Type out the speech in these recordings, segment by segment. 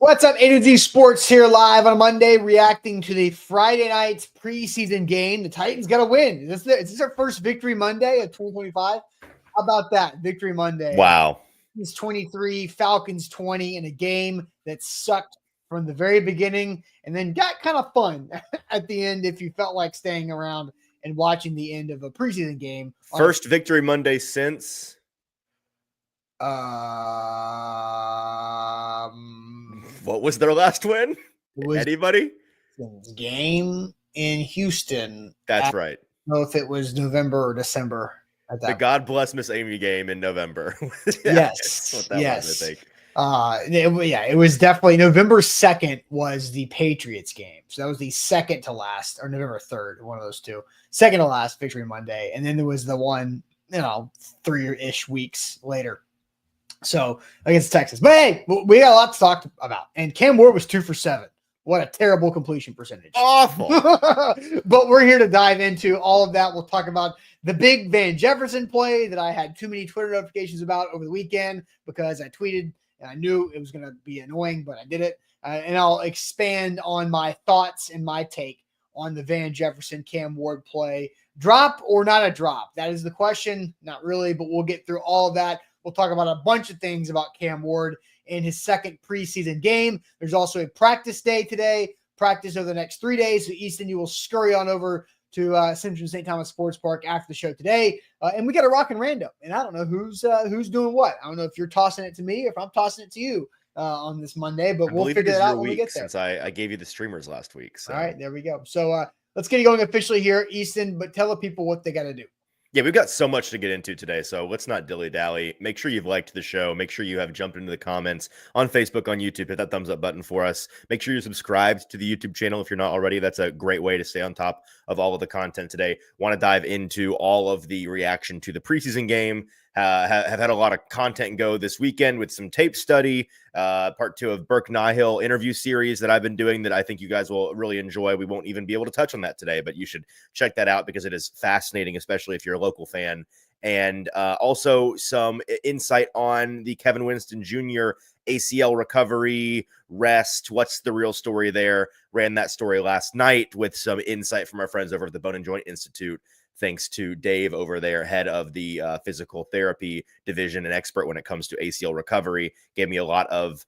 What's up, A to Z Sports here live on a Monday, reacting to the Friday night's preseason game. The Titans got to win. Is this our first Victory Monday of 2025? How about that? Victory Monday. Wow. Titans 23, Falcons 20 in a game that sucked from the very beginning and then got kind of fun at the end if you felt like staying around and watching the end of a preseason game. First Victory Monday since? What was their last win? Anybody? Game in Houston. That's right. I don't know if it was November or December. The God Bless Miss Amy game in November. Yes. What that was, I think. It was definitely November 2nd was the Patriots game. So that was the second to last, or November 3rd, one of those two. Second to last Victory Monday. And then there was the one, 3-ish weeks later. So against Texas. But hey, we got a lot to talk about. And Cam Ward was 2 for 7. What a terrible completion percentage. Awful. But we're here to dive into all of that. We'll talk about the big Van Jefferson play that I had too many Twitter notifications about over the weekend because I tweeted and I knew it was going to be annoying, but I did it. And I'll expand on my thoughts and my take on the Van Jefferson Cam Ward play. Drop or not a drop? That is the question. Not really, but we'll get through all of that. We'll talk about a bunch of things about Cam Ward in his second preseason game. There's also a practice day today, practice over the next 3 days. So Easton, you will scurry on over to Central St. Thomas Sports Park after the show today. And we got a rockin' random. And I don't know who's doing what. I don't know if you're tossing it to me or if I'm tossing it to you on this Monday, but we'll figure it out when we get there. Since I gave you the streamers last week. So. All right, there we go. So let's get it going officially here, Easton, but tell the people what they got to do. Yeah, we've got so much to get into today, so let's not dilly-dally. Make sure you've liked the show. Make sure you have jumped into the comments on Facebook, on YouTube. Hit that thumbs up button for us. Make sure you're subscribed to the YouTube channel if you're not already. That's a great way to stay on top of all of the content today. Want to dive into all of the reaction to the preseason game. Have had a lot of content go this weekend with some tape study, part 2 of Burke Nihil interview series that I've been doing that I think you guys will really enjoy. We won't even be able to touch on that today, but you should check that out because it is fascinating, especially if you're a local fan. And also some insight on the Kevin Winston Jr. ACL recovery, rest. What's the real story there? Ran that story last night with some insight from our friends over at the Bone and Joint Institute. Thanks to Dave over there, head of the physical therapy division and expert when it comes to ACL recovery. Gave me a lot of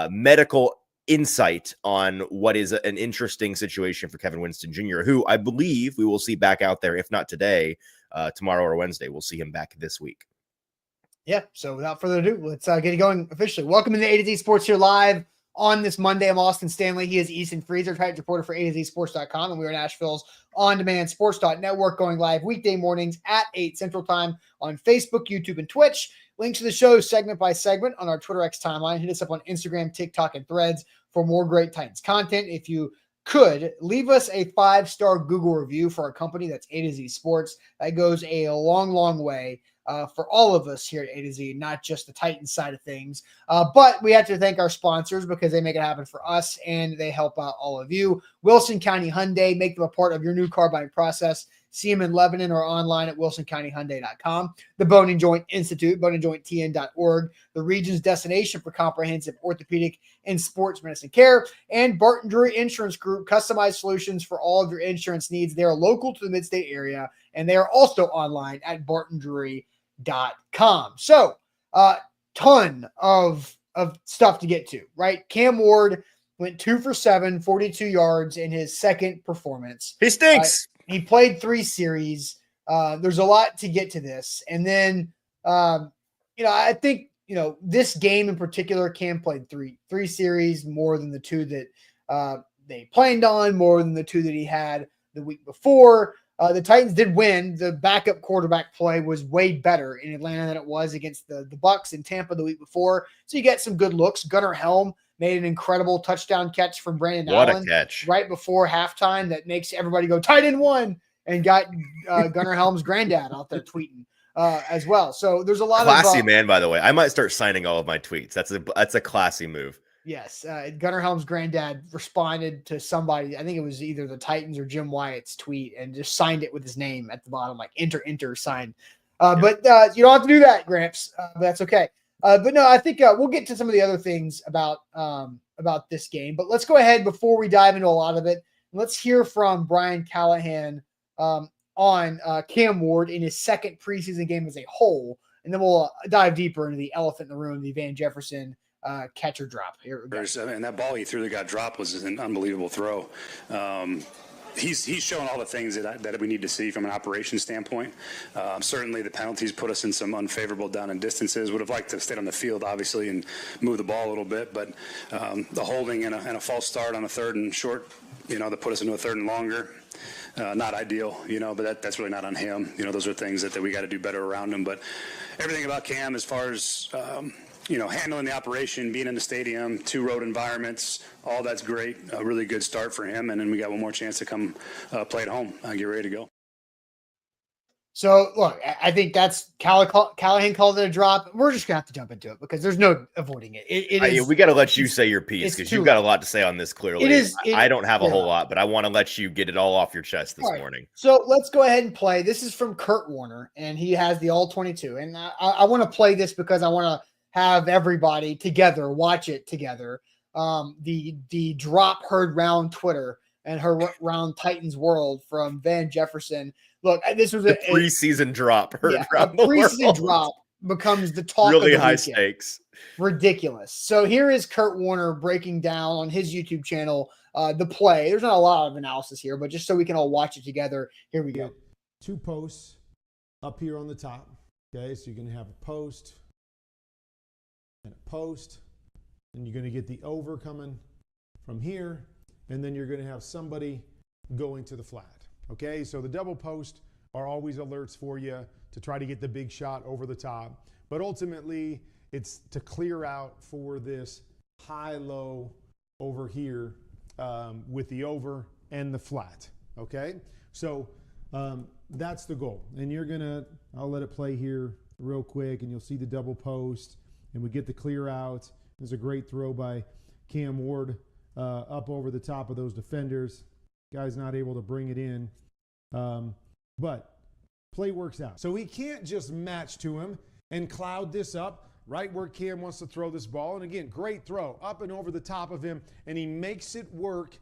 medical insight on what is an interesting situation for Kevin Winston Jr., who I believe we will see back out there, if not today, tomorrow or Wednesday. We'll see him back this week. Yeah, so without further ado, let's get it going officially. Welcome to the A to Z Sports here live on this Monday. I'm Austin Stanley. He is Easton Freezer, Titans reporter for AtoZSports.com, and we are Nashville's on-demand sports.network, going live weekday mornings at 8 Central Time on Facebook, YouTube, and Twitch. Links to the show segment by segment on our Twitter X timeline. Hit us up on Instagram, TikTok, and Threads for more great Titans content. If you could, leave us a 5-star Google review for our company. That's A to Z Sports. That goes a long, long way for all of us here at A to Z, not just the Titans side of things. But we have to thank our sponsors because they make it happen for us and they help out all of you. Wilson County Hyundai, make them a part of your new car buying process. See them in Lebanon or online at wilsoncountyhyundai.com. The Bone and Joint Institute, boneandjointtn.org, the region's destination for comprehensive orthopedic and sports medicine care, and Barton Drury Insurance Group, customized solutions for all of your insurance needs. They are local to the mid-state area, and they are also online at bartondrury.com. So, ton of stuff to get to, right? Cam Ward went 2 for 7, 42 yards in his second performance. He stinks. He played 3 series. There's a lot to get to this. And then, I think, this game in particular, Cam played three series, more than the 2 that they planned on, more than the 2 that he had the week before. The Titans did win. The backup quarterback play was way better in Atlanta than it was against the Bucs in Tampa the week before. So you get some good looks. Gunnar Helm made an incredible touchdown catch from Brandon Allen. What a catch. Right before halftime that makes everybody go, tight end 1, and got Gunnar Helm's granddad out there tweeting as well. So there's a lot classy man, by the way. I might start signing all of my tweets. That's a classy move. Yes. Gunnar Helm's granddad responded to somebody. I think it was either the Titans or Jim Wyatt's tweet and just signed it with his name at the bottom, like enter, sign. But you don't have to do that, Gramps. But that's okay. But no, I think we'll get to some of the other things about this game. But let's go ahead before we dive into a lot of it. Let's hear from Brian Callahan on Cam Ward in his second preseason game as a whole, and then we'll dive deeper into the elephant in the room, the Van Jefferson catcher drop. Here we go. And that ball he threw that got dropped was an unbelievable throw. He's shown all the things that we need to see from an operation standpoint. Certainly the penalties put us in some unfavorable down and distances. Would have liked to stay on the field, obviously, and move the ball a little bit. But the holding and a false start on a third and short, that put us into a third and longer. Not ideal, but that's really not on him. Those are things that we got to do better around him. But everything about Cam as far as handling the operation, being in the stadium, 2 road environments, all that's great. A really good start for him. And then we got one more chance to come play at home. Get ready to go. So, look, I think that's Callahan called it a drop. We're just going to have to jump into it because there's no avoiding it. We got to let you say your piece because you've got a lot to say on this clearly. I don't have a whole lot, but I want to let you get it all off your chest this morning. So let's go ahead and play. This is from Kurt Warner, and he has the All-22. And I want to play this because I want to have everybody together watch it together. The drop heard round Twitter and round Titans world from Van Jefferson. Look, this was a preseason drop heard around the preseason world. Drop becomes the talk really of the high weekend. Stakes. Ridiculous. So here is Kurt Warner breaking down on his YouTube channel the play. There's not a lot of analysis here, but just so we can all watch it together, here we go. 2 posts up here on the top. Okay, so you're going to have a post and a post, and you're going to get the over coming from here, and then you're going to have somebody going to the flat. Okay, so the double post are always alerts for you to try to get the big shot over the top. But ultimately, it's to clear out for this high-low over here with the over and the flat. Okay, so that's the goal. And I'll let it play here real quick, and you'll see the double post, and we get the clear out. There's a great throw by Cam Ward up over the top of those defenders. Guy's not able to bring it in, but play works out. So he can't just match to him and cloud this up right where Cam wants to throw this ball. And again, great throw up and over the top of him, and he makes it work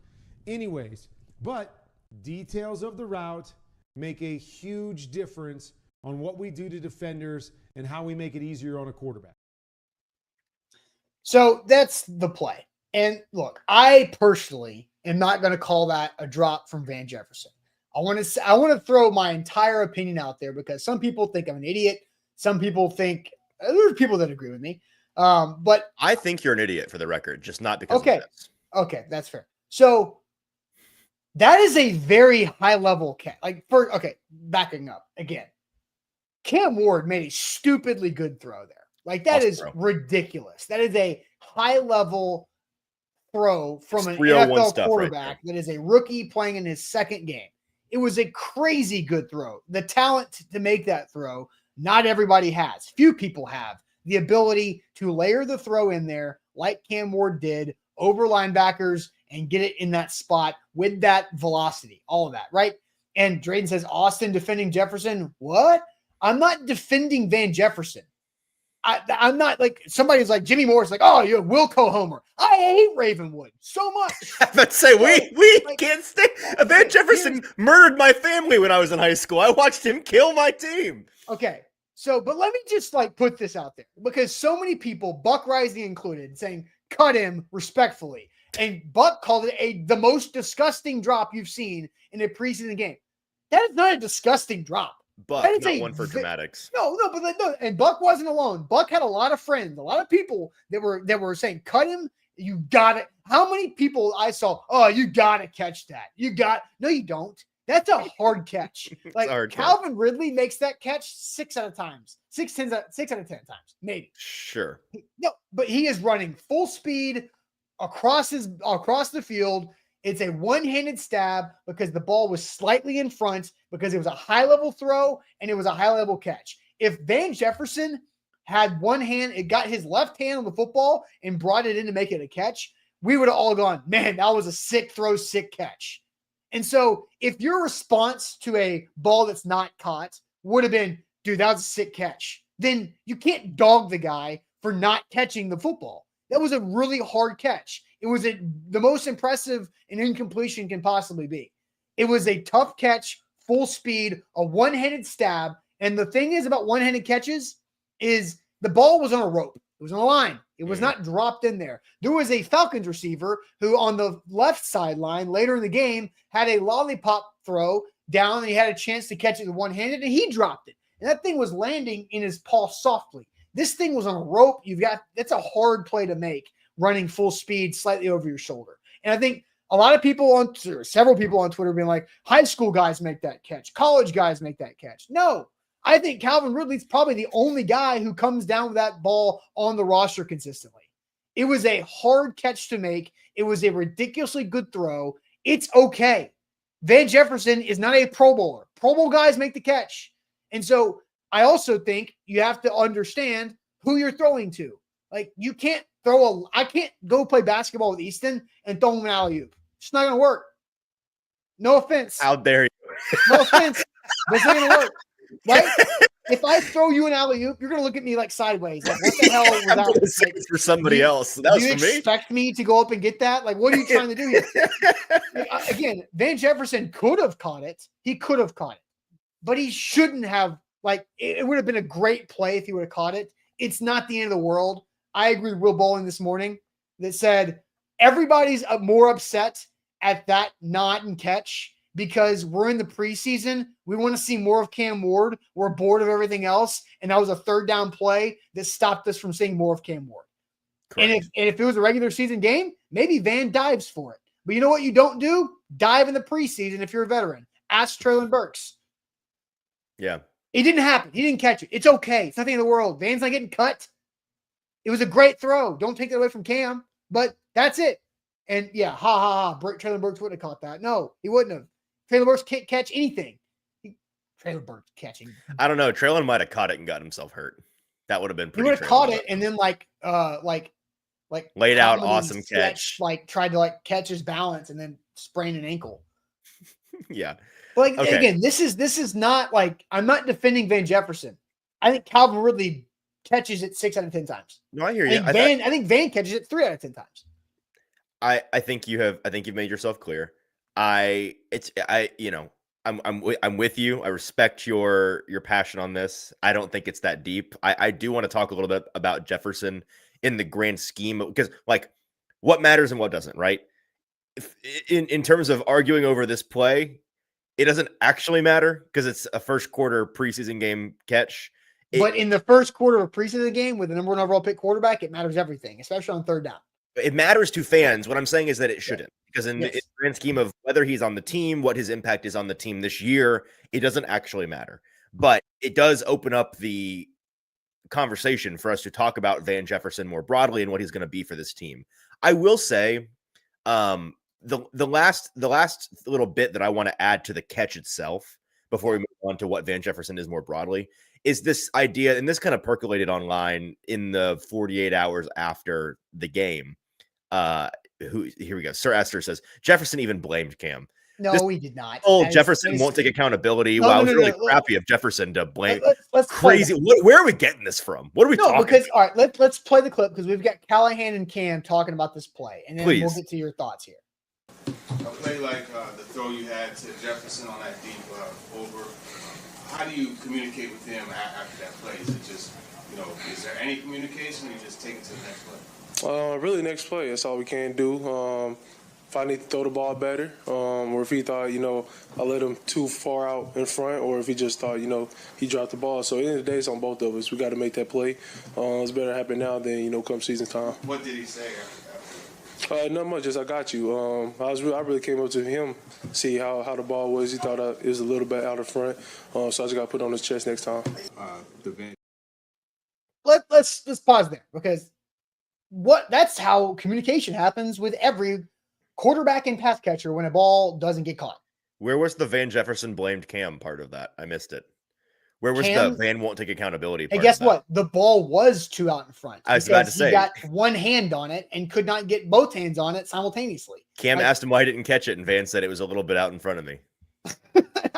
anyways. But details of the route make a huge difference on what we do to defenders and how we make it easier on a quarterback. So that's the play. And look, I personally am not going to call that a drop from Van Jefferson. I want to throw my entire opinion out there because some people think I'm an idiot. Some people think there's people that agree with me. But I think you're an idiot for the record, just not because of this. Okay, that's fair. So that is a very high level catch. Backing up again. Cam Ward made a stupidly good throw there. Like that is ridiculous. That is a high level throw from an NFL quarterback that is a rookie playing in his second game. It was a crazy good throw. The talent to make that throw, not everybody has. Few people have the ability to layer the throw in there like Cam Ward did over linebackers and get it in that spot with that velocity, all of that, right? And Drayden says, Austin defending Jefferson. What? I'm not defending Van Jefferson. I'm not like somebody's like Jimmy Moore's like, oh, you're a Wilco homer. I hate Ravenwood so much. Let's say we can't stay. Van Jefferson murdered my family when I was in high school. I watched him kill my team. Okay. So, but let me just put this out there because so many people, Buck Rising included, saying cut him respectfully. And Buck called it the most disgusting drop you've seen in a preseason game. That is not a disgusting drop. Buck, not one for dramatics. No, and Buck wasn't alone. Buck had a lot of friends, a lot of people that were saying, cut him. You got it. How many people I saw? Oh, you got to catch that. No, you don't. That's a hard catch. Like Calvin Ridley makes that catch 6 out of 10 times, maybe. Sure. No, but he is running full speed across the field. It's a one-handed stab because the ball was slightly in front because it was a high-level throw and it was a high-level catch. If Van Jefferson had one hand, it got his left hand on the football and brought it in to make it a catch, we would have all gone, man, that was a sick throw, sick catch. And so if your response to a ball that's not caught would have been, dude, that was a sick catch, then you can't dog the guy for not catching the football. That was a really hard catch. It was the most impressive an incompletion can possibly be. It was a tough catch, full speed, a one-handed stab. And the thing is about one-handed catches is the ball was on a rope. It was on a line. It was not dropped in there. There was a Falcons receiver who on the left sideline later in the game had a lollipop throw down and he had a chance to catch it with one-handed and he dropped it. And that thing was landing in his paw softly. This thing was on a rope. That's a hard play to make, running full speed slightly over your shoulder. And I think a lot of people several people on Twitter being like, high school guys make that catch. College guys make that catch. No, I think Calvin Ridley's probably the only guy who comes down with that ball on the roster consistently. It was a hard catch to make. It was a ridiculously good throw. It's okay. Van Jefferson is not a Pro Bowler. Pro Bowl guys make the catch. And so I also think you have to understand who you're throwing to. Like, you can't I can't go play basketball with Easton and throw him an alley-oop. It's not going to work. No offense. How dare you? No offense. But it's not going to work. Right? If I throw you an alley-oop, you're going to look at me like sideways. Like, what the hell was that? Like, for somebody else. That was for me. Do you expect me to go up and get that? Like, what are you trying to do here? Again, Van Jefferson could have caught it. He could have caught it. But he shouldn't have. Like, it would have been a great play if he would have caught it. It's not the end of the world. I agree with Will Bowling this morning that said everybody's more upset at that not and catch because we're in the preseason. We want to see more of Cam Ward. We're bored of everything else. And that was a third down play that stopped us from seeing more of Cam Ward. And if it was a regular season game, maybe Van dives for it. But you know what you don't do? Dive in the preseason if you're a veteran. Ask Treylon Burks. Yeah. It didn't happen. He didn't catch it. It's okay. It's nothing in the world. Van's not getting cut. It was a great throw. Don't take that away from Cam. But that's it. And yeah, Treylon Burks wouldn't have caught that. No, he wouldn't have. Treylon Burks can't catch anything. Treylon Burks catching. I don't know. Treylon might have caught it and got himself hurt. That would have been pretty. He would have caught it and then like laid out awesome catch. Like tried to like catch his balance and then sprain an ankle. Yeah. But like, again, this is not like, I'm not defending Van Jefferson. I think Calvin Ridley catches it 6 out of 10 times. No, I hear you. I think Van catches it 3 out of 10 times. I think you've made yourself clear. I'm with you. I respect your passion on this. I don't think it's that deep. I do want to talk a little bit about Jefferson in the grand scheme, because like what matters and what doesn't, right? In terms of arguing over this play, it doesn't actually matter because it's a first quarter preseason game catch. But in the first quarter of a preseason game with the number 1 overall pick quarterback, it matters everything, especially on third down. It matters to fans. What I'm saying is that it shouldn't, because in the grand scheme of whether he's on the team, what his impact is on the team this year, it doesn't actually matter. But it does open up the conversation for us to talk about Van Jefferson more broadly and what he's going to be for this team. I will say, the last little bit that I want to add to the catch itself before we move on to what Van Jefferson is more broadly is this idea, and this kind of percolated online in the 48 hours after the game. Here we go. Sir Esther says Jefferson even blamed Cam. No, he did not. Jefferson won't take accountability. Wow, it was really crappy of Jefferson to blame. Let's crazy. Where are we getting this from? What are we talking about? All right, let's play the clip because we've got Callahan and Cam talking about this play, and then we'll get to your thoughts here. A play like the throw you had to Jefferson on that deep over, how do you communicate with him after that play? Is it just, is there any communication or you just take it to the next play? Really, next play. That's all we can do. If I need to throw the ball better, or if he thought, I let him too far out in front, or if he just thought, he dropped the ball. So at the end of the day, it's on both of us. We got to make that play. It's better happen now than, come season time. What did he say? Not much, just I got you. I really came up to him, see how the ball was. He thought it was a little bit out of front, so I just got to put it on his chest next time. Let's pause there because that's how communication happens with every quarterback and pass catcher when a ball doesn't get caught. Where was the Van Jefferson blamed Cam part of that? I missed it. Where was the Van won't take accountability part? And guess what? The ball was too out in front. I was about to say. He got one hand on it and could not get both hands on it simultaneously. Cam asked him why he didn't catch it, and Van said it was a little bit out in front of me.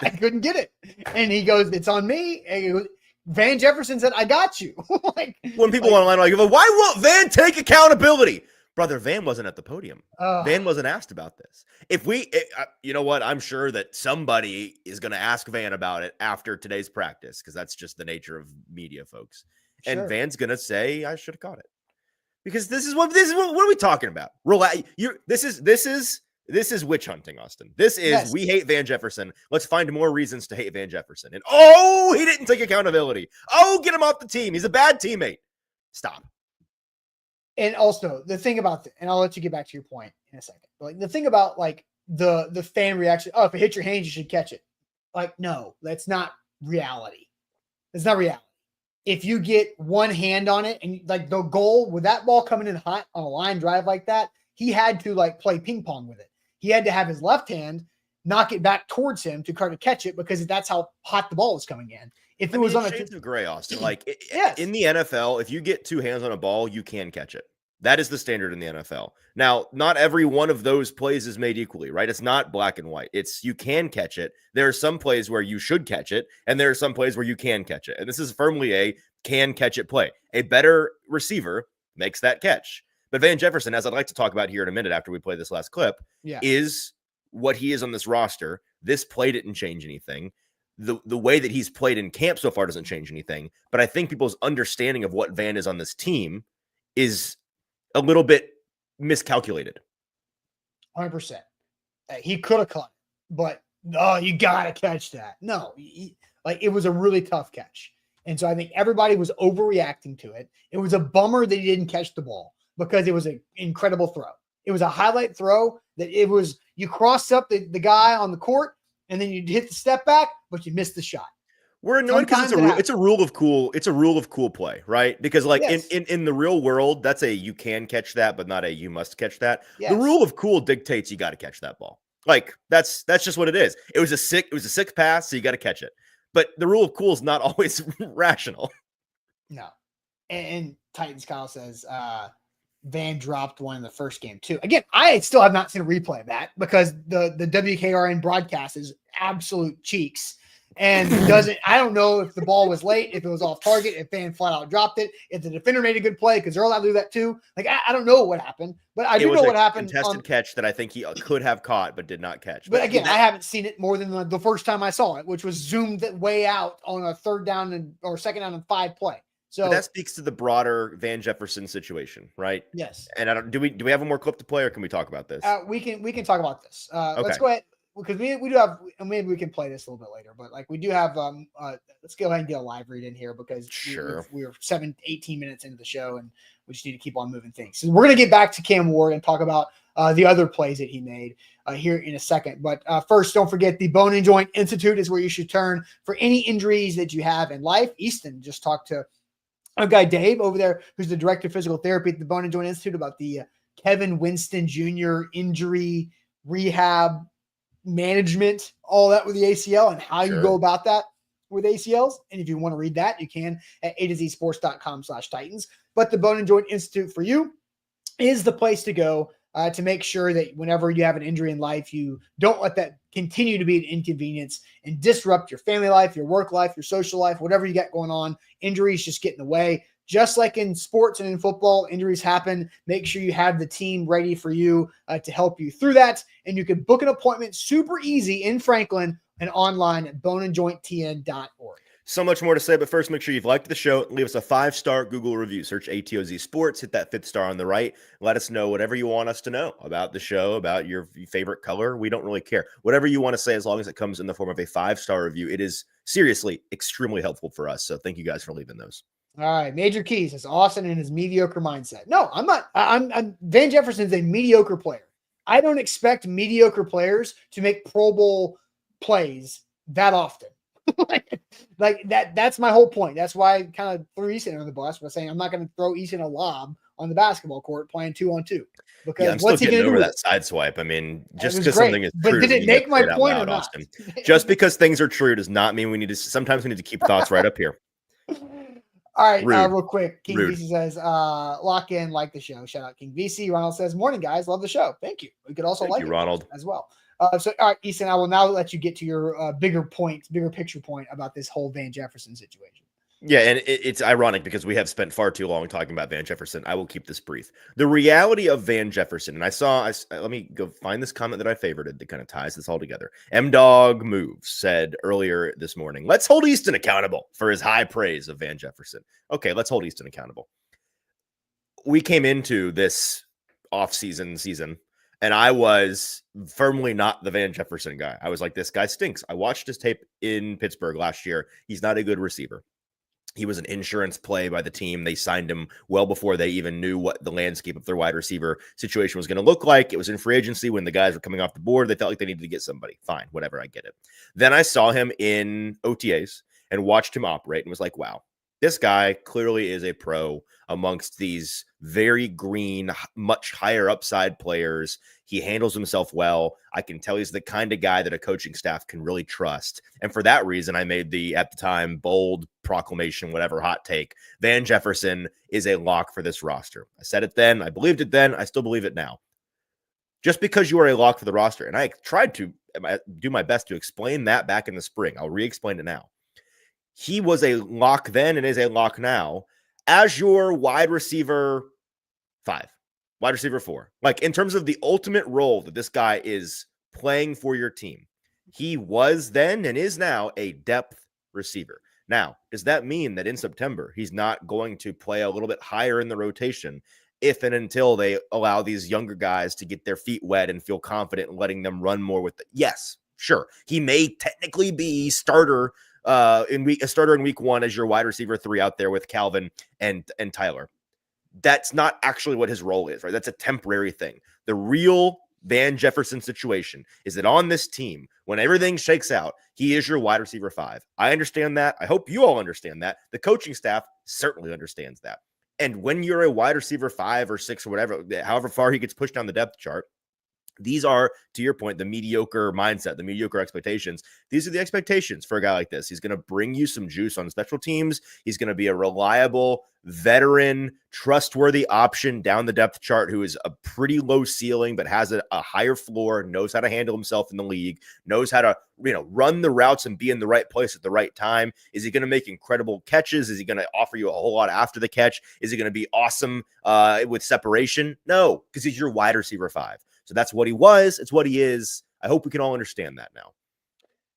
I couldn't get it. And he goes, it's on me. And Van Jefferson said, I got you. Like, when people online are like, well, why won't Van take accountability? Brother, Van wasn't at the podium. Van wasn't asked about this. You know what? I'm sure that somebody is going to ask Van about it after today's practice, because that's just the nature of media, folks. Sure. And Van's going to say, I should have caught it. Because this is what are we talking about? This is witch hunting, Austin. This is, we hate Van Jefferson. Let's find more reasons to hate Van Jefferson. And he didn't take accountability. Get him off the team. He's a bad teammate. Stop. And also the thing about and I'll let you get back to your point in a second. But like the thing about like the fan reaction, if it hits your hands, you should catch it. Like, no, that's not reality. It's not reality. If you get one hand on it and like the goal with that ball coming in hot on a line drive like that, he had to like play ping pong with it. He had to have his left hand knock it back towards him to try to catch it, because that's how hot the ball was coming in. If it was on shades of gray, Austin, like in the NFL, if you get two hands on a ball, you can catch it. That is the standard in the NFL. Now, not every one of those plays is made equally, right? It's not black and white. It's you can catch it. There are some plays where you should catch it, and there are some plays where you can catch it. And this is firmly a can catch it play. A better receiver makes that catch. But Van Jefferson, as I'd like to talk about here in a minute after we play this last clip, is what he is on this roster. This play didn't change anything. The way that he's played in camp so far doesn't change anything. But I think people's understanding of what Van is on this team is a little bit miscalculated. 100%. He could have caught it, but you got to catch that. No, it was a really tough catch. And so I think everybody was overreacting to it. It was a bummer that he didn't catch the ball, because it was an incredible throw. It was a highlight throw that you crossed up the guy on the court, and then you hit the step back, but you missed the shot. We're annoyed because it's a rule of cool play, right? Because in the real world, that's you can catch that, but not you must catch that. Yes. The rule of cool dictates you got to catch that ball. Like that's just what it is. It was a sick pass, so you got to catch it. But the rule of cool is not always rational. No. And Titans Kyle says Van dropped one in the first game too. Again, I still have not seen a replay of that, because the WKRN broadcast is absolute cheeks. And I don't know if the ball was late, if it was off target, if Van flat out dropped it, if the defender made a good play, because they're allowed to do that too. Like, I don't know what happened, but I do know what happened. Contested catch that I think he could have caught, but did not catch. But again, I haven't seen it more than the first time I saw it, which was zoomed way out on a third down or second down and 5 play. So but that speaks to the broader Van Jefferson situation, right? Yes. And do we have one more clip to play, or can we talk about this? We can talk about this. Okay. Let's go ahead, because we do have, and maybe we can play this a little bit later, but like we do have let's go ahead and get a live read in here, because we're 18 minutes into the show, and we just need to keep on moving things. So we're going to get back to Cam Ward and talk about the other plays that he made here in a second. But first, don't forget the Bone and Joint Institute is where you should turn for any injuries that you have in life. Easton just talked to our guy Dave over there, who's the director of physical therapy at the Bone and Joint Institute, about the Kevin Winston Jr. injury rehab management, all that with the ACL, and how you go about that with ACLs. And if you want to read that, you can at A2ZSports.com/Titans. But the Bone and Joint Institute for you is the place to go to make sure that whenever you have an injury in life, you don't let that continue to be an inconvenience and disrupt your family life, your work life, your social life, whatever you got going on. Injuries just get in the way. Just like in sports and in football, injuries happen. Make sure you have the team ready for you to help you through that. And you can book an appointment super easy in Franklin and online at boneandjointtn.org. So much more to say, but first, make sure you've liked the show. Leave us a 5-star Google review. Search ATOZ Sports. Hit that 5th star on the right. Let us know whatever you want us to know about the show, about your favorite color. We don't really care. Whatever you want to say, as long as it comes in the form of a 5-star review, it is seriously extremely helpful for us. So thank you guys for leaving those. All right. Major Keys is Austin and his mediocre mindset. No, I'm not. I'm Van Jefferson is a mediocre player. I don't expect mediocre players to make Pro Bowl plays that often. like that's my whole point. That's why I kind of threw Easton on the bus by saying I'm not going to throw Easton a lob on the basketball court playing 2-on-2. Because I'm still getting over that side swipe. I mean, just because something is true, but did it make my point or not? Austin. Just because things are true does not mean sometimes we need to keep thoughts right up here. All right, real quick. King VC says, lock in, like the show. Shout out King VC. Ronald says, morning, guys. Love the show. Thank you. We could also like it, Ronald, as well. So, all right, Easton, I will now let you get to your bigger picture point about this whole Van Jefferson situation. Yeah, and it's ironic because we have spent far too long talking about Van Jefferson. I will keep this brief. The reality of Van Jefferson, and let me go find this comment that I favorited that kind of ties this all together. M-Dog Moves said earlier this morning, let's hold Easton accountable for his high praise of Van Jefferson. Okay, let's hold Easton accountable. We came into this off-season season, and I was firmly not the Van Jefferson guy. I was like, this guy stinks. I watched his tape in Pittsburgh last year. He's not a good receiver. He was an insurance play by the team. They signed him well before they even knew what the landscape of their wide receiver situation was going to look like. It was in free agency when the guys were coming off the board. They felt like they needed to get somebody. Fine, whatever, I get it. Then I saw him in OTAs and watched him operate and was like, wow, this guy clearly is a pro amongst these very green, much higher upside players. He handles himself well. I can tell he's the kind of guy that a coaching staff can really trust. And for that reason, I made the, at the time, bold proclamation, whatever, hot take. Van Jefferson is a lock for this roster. I said it then. I believed it then. I still believe it now. Just because you are a lock for the roster, and I tried to do my best to explain that back in the spring. I'll re-explain it now. He was a lock then and is a lock now as your wide receiver 5, wide receiver 4. Like, in terms of the ultimate role that this guy is playing for your team, he was then and is now a depth receiver. Now, does that mean that in September he's not going to play a little bit higher in the rotation if and until they allow these younger guys to get their feet wet and feel confident in letting them run more with it? Yes, sure. He may technically be starter in week 1 as your wide receiver 3 out there with Calvin and Tyler. That's not actually what his role is, right? That's a temporary thing. The real Van Jefferson situation is that on this team, when everything shakes out, he is your wide receiver 5. I understand that. I hope you all understand that. The coaching staff certainly understands that. And when you're a wide receiver 5 or 6 or whatever, however far he gets pushed down the depth chart, these are, to your point, the mediocre mindset, the mediocre expectations. These are the expectations for a guy like this. He's going to bring you some juice on special teams. He's going to be a reliable, veteran, trustworthy option down the depth chart who is a pretty low ceiling but has a higher floor, knows how to handle himself in the league, knows how to run the routes and be in the right place at the right time. Is he going to make incredible catches? Is he going to offer you a whole lot after the catch? Is he going to be awesome with separation? No, because he's your wide receiver 5. So that's what he was. It's what he is. I hope we can all understand that now.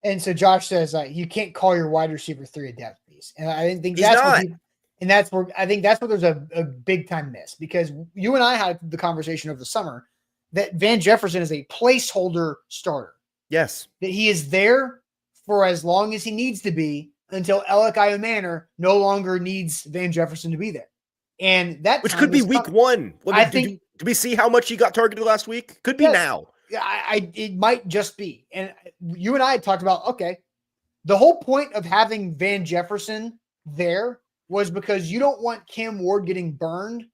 And so Josh says you can't call your wide receiver 3 a depth piece, and I didn't think He's that's not. that's where I think that's where there's a big time miss, because you and I had the conversation over the summer that Van Jefferson is a placeholder starter. Yes, that he is there for as long as he needs to be until Alec Manor no longer needs Van Jefferson to be there, and that which could be week 1. I think. Did we see how much he got targeted last week? Could be now. It might just be. And you and I had talked about, okay, the whole point of having Van Jefferson there was because you don't want Cam Ward getting burned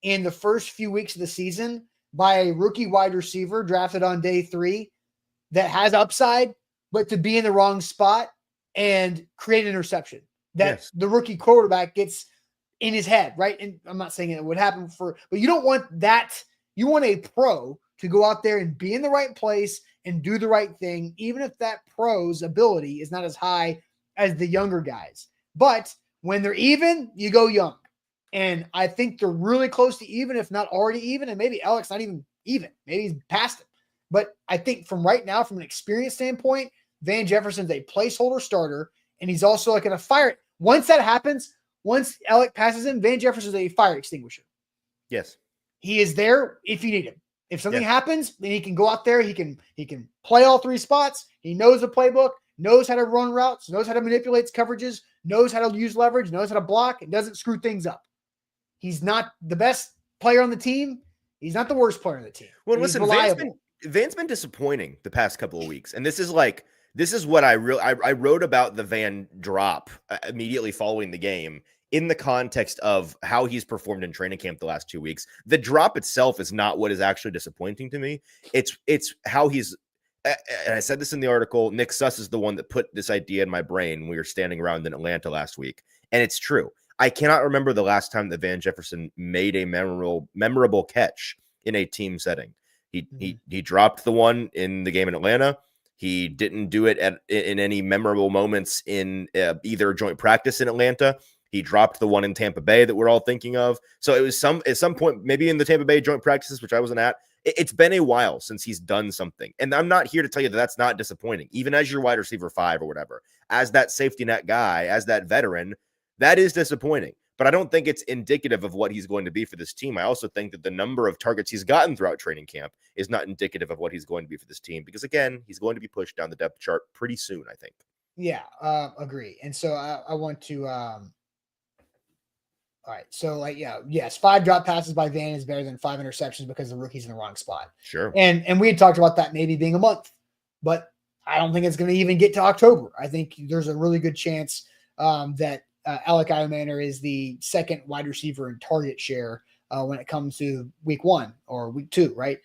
in the first few weeks of the season by a rookie wide receiver drafted on day 3 that has upside, but to be in the wrong spot and create an interception that the rookie quarterback gets in his head, right? And I'm not saying it would happen but you don't want that. You want a pro to go out there and be in the right place and do the right thing, even if that pro's ability is not as high as the younger guys. But when they're even, you go young. And I think they're really close to even, if not already even. And maybe Alec's not even even. Maybe he's past it. But I think from right now, from an experience standpoint, Van Jefferson's a placeholder starter, and he's also like going to fire it. Once that happens, once Alec passes him, Van Jefferson's a fire extinguisher. Yes. He is there if you need him. If something happens, then he can go out there. He can play all 3 spots. He knows the playbook, knows how to run routes, knows how to manipulate coverages, knows how to use leverage, knows how to block, and doesn't screw things up. He's not the best player on the team. He's not the worst player on the team. Well, listen, Van's been disappointing the past couple of weeks. And this is what I wrote about the Van drop immediately following the game in the context of how he's performed in training camp the last 2 weeks. The drop itself is not what is actually disappointing to me. It's how he's, and I said this in the article, Nick Suss is the one that put this idea in my brain when we were standing around in Atlanta last week. And it's true. I cannot remember the last time that Van Jefferson made a memorable catch in a team setting. He dropped the one in the game in Atlanta. He didn't do it in any memorable moments in either joint practice in Atlanta. He dropped the one in Tampa Bay that we're all thinking of. So it was at some point, maybe in the Tampa Bay joint practices, which I wasn't at, it's been a while since he's done something. And I'm not here to tell you that that's not disappointing, even as your wide receiver 5 or whatever, as that safety net guy, as that veteran, that is disappointing. But I don't think it's indicative of what he's going to be for this team. I also think that the number of targets he's gotten throughout training camp is not indicative of what he's going to be for this team, because again, he's going to be pushed down the depth chart pretty soon, I think. Yeah, agree. And so I want to all right. So yes, 5 drop passes by Van is better than 5 interceptions because the rookie's in the wrong spot. Sure. And we had talked about that maybe being a month, but I don't think it's going to even get to October. I think there's a really good chance that Alec Iomanair is the second wide receiver in target share when it comes to week 1 or week 2, right?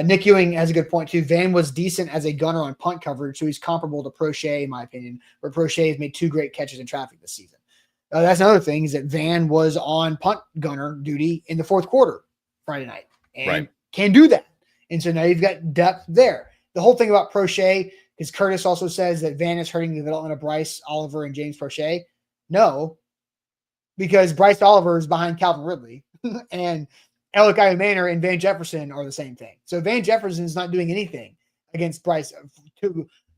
Nick Ewing has a good point too. Van was decent as a gunner on punt coverage, so he's comparable to Prochet, in my opinion, where Prochet has made 2 great catches in traffic this season. That's another thing, is that Van was on punt gunner duty in the 4th quarter Friday night and can do that. And so now you've got depth there. The whole thing about Prochet, because Curtis also says that Van is hurting the development of Bryce Oliver and James Prochet. No, because Bryce Oliver is behind Calvin Ridley and Alec Iomanair and Van Jefferson are the same thing. So Van Jefferson is not doing anything against Bryce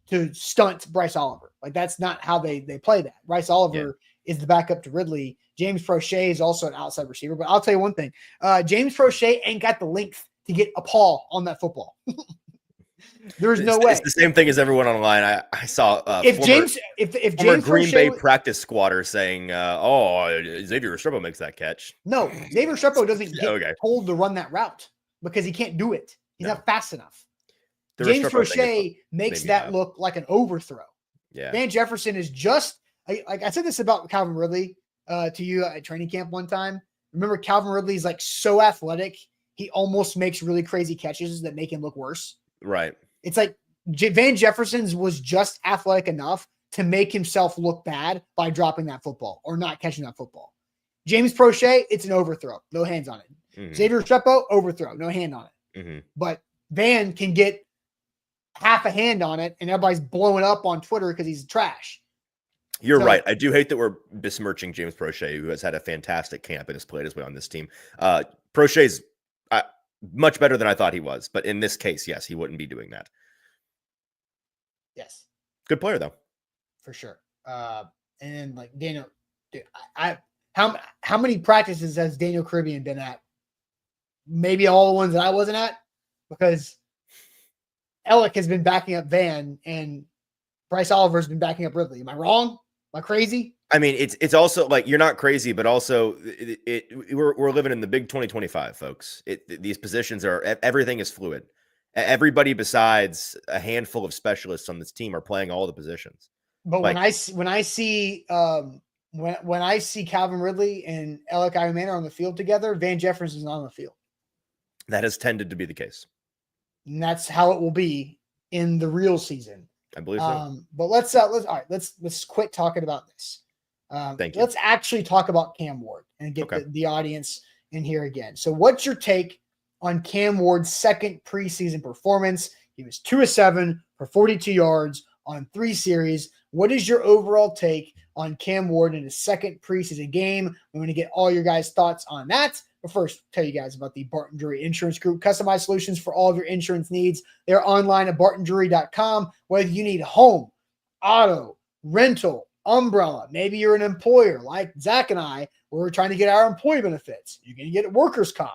to stunt Bryce Oliver. Like, that's not how they play that. Bryce Oliver is the backup to Ridley. James Prochet is also an outside receiver. But I'll tell you one thing. James Prochet ain't got the length to get a paw on that football. There's no way. It's the same thing as everyone online. I saw if James Green Prochet, Bay practice squatter saying, Xavier Restrepo makes that catch. No, Xavier Restrepo doesn't get told to run that route because he can't do it. He's not fast enough. James Prochet makes that look like an overthrow. Yeah. Van Jefferson is just like I said this about Calvin Ridley to you at training camp one time. Remember, Calvin Ridley's like so athletic, he almost makes really crazy catches that make him look worse. Right. It's like Van Jefferson's was just athletic enough to make himself look bad by dropping that football or not catching that football. James Prochet, it's an overthrow. No hands on it. Mm-hmm. Xavier Restrepo, overthrow. No hand on it. Mm-hmm. But Van can get half a hand on it, and everybody's blowing up on Twitter because he's trash. You're right. I do hate that we're besmirching James Prochet, who has had a fantastic camp and has played his way on this team. Prochet's much better than I thought he was, but in this case, yes, he wouldn't be doing that. Yes. Good player, though. For sure. And then, like, Daniel, dude, how many practices has Daniel Caribbean been at? Maybe all the ones that I wasn't at, because Alec has been backing up Van and Bryce Oliver has been backing up Ridley. Am I wrong? Am I crazy? I mean, it's also like, you're not crazy, but also we're living in the big 2025, folks. These positions everything is fluid. Everybody besides a handful of specialists on this team are playing all the positions. But when I see Calvin Ridley and Alec Iomanair on the field together, Van Jefferson is not on the field. That has tended to be the case, and that's how it will be in the real season. I believe so. But let's quit talking about this. Thank you. Let's actually talk about Cam Ward and get the audience in here again. So what's your take on Cam Ward's second preseason performance? He was 2 of 7 for 42 yards on 3 series. What is your overall take on Cam Ward in his second preseason game? I'm going to get all your guys' thoughts on that. But first, tell you guys about the Barton Drury Insurance Group. Customized solutions for all of your insurance needs. They're online at bartondrury.com. Whether you need home, auto, rental, umbrella, maybe you're an employer like Zach and I, where we're trying to get our employee benefits. You're going to get workers' comp.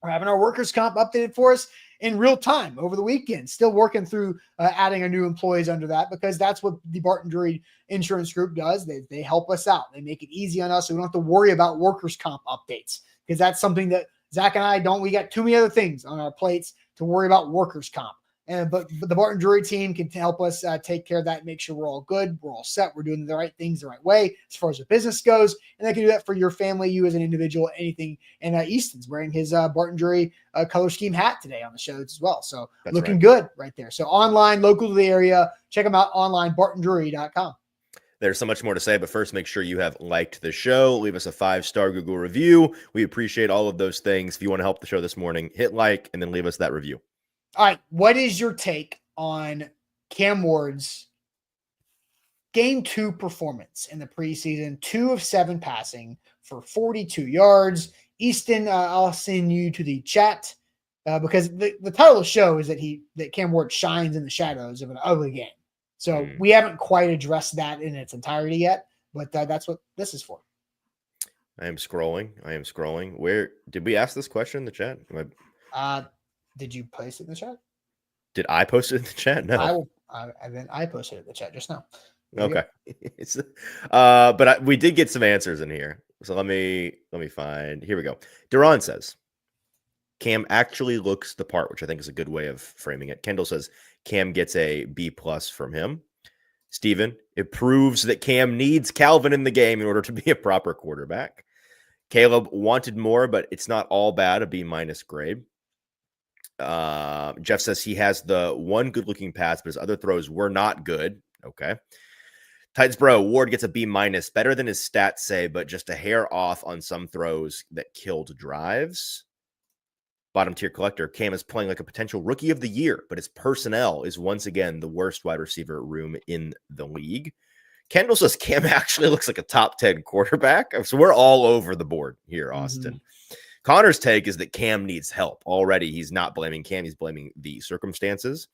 We're having our workers' comp updated for us in real time over the weekend. Still working through adding our new employees under that, because that's what the Barton Drury Insurance Group does. They help us out. They make it easy on us, so we don't have to worry about workers' comp updates, because that's something that Zach and I don't. We got too many other things on our plates to worry about workers' comp. But the Barton Drury team can help us take care of that, make sure we're all good, we're all set, we're doing the right things the right way as far as the business goes, and they can do that for your family, you as an individual, anything. And Easton's wearing his Barton Drury color scheme hat today on the show as well, so that's looking good right there. So online, local to the area, check them out online, bartondrury.com. There's so much more to say, but first, make sure you have liked the show. Leave us a 5-star Google review. We appreciate all of those things. If you want to help the show this morning, hit like and then leave us that review. All right, what is your take on Cam Ward's game 2 performance in the preseason, 2 of 7 passing for 42 yards. Easton, I'll send you to the chat because the title of the show is that Cam Ward shines in the shadows of an ugly game. So we haven't quite addressed that in its entirety yet, but that's what this is for. I am scrolling. Where did we ask this question in the chat? Did you place it in the chat? Did I post it in the chat? No. I posted it in the chat just now. Okay. But we did get some answers in here. So let me find. Here we go. Duran says Cam actually looks the part, which I think is a good way of framing it. Kendall says Cam gets a B+ from him. Steven, it proves that Cam needs Calvin in the game in order to be a proper quarterback. Caleb wanted more, but it's not all bad, a B- grade. Jeff says he has the one good-looking pass, but his other throws were not good. Okay. Titans bro, Ward gets a B-, better than his stats say, but just a hair off on some throws that killed drives. Bottom tier collector, Cam is playing like a potential rookie of the year, but his personnel is once again the worst wide receiver room in the league. Kendall says Cam actually looks like a top 10 quarterback. So we're all over the board here, Austin. Connor's take is that Cam needs help already. He's not blaming Cam. He's blaming the circumstances.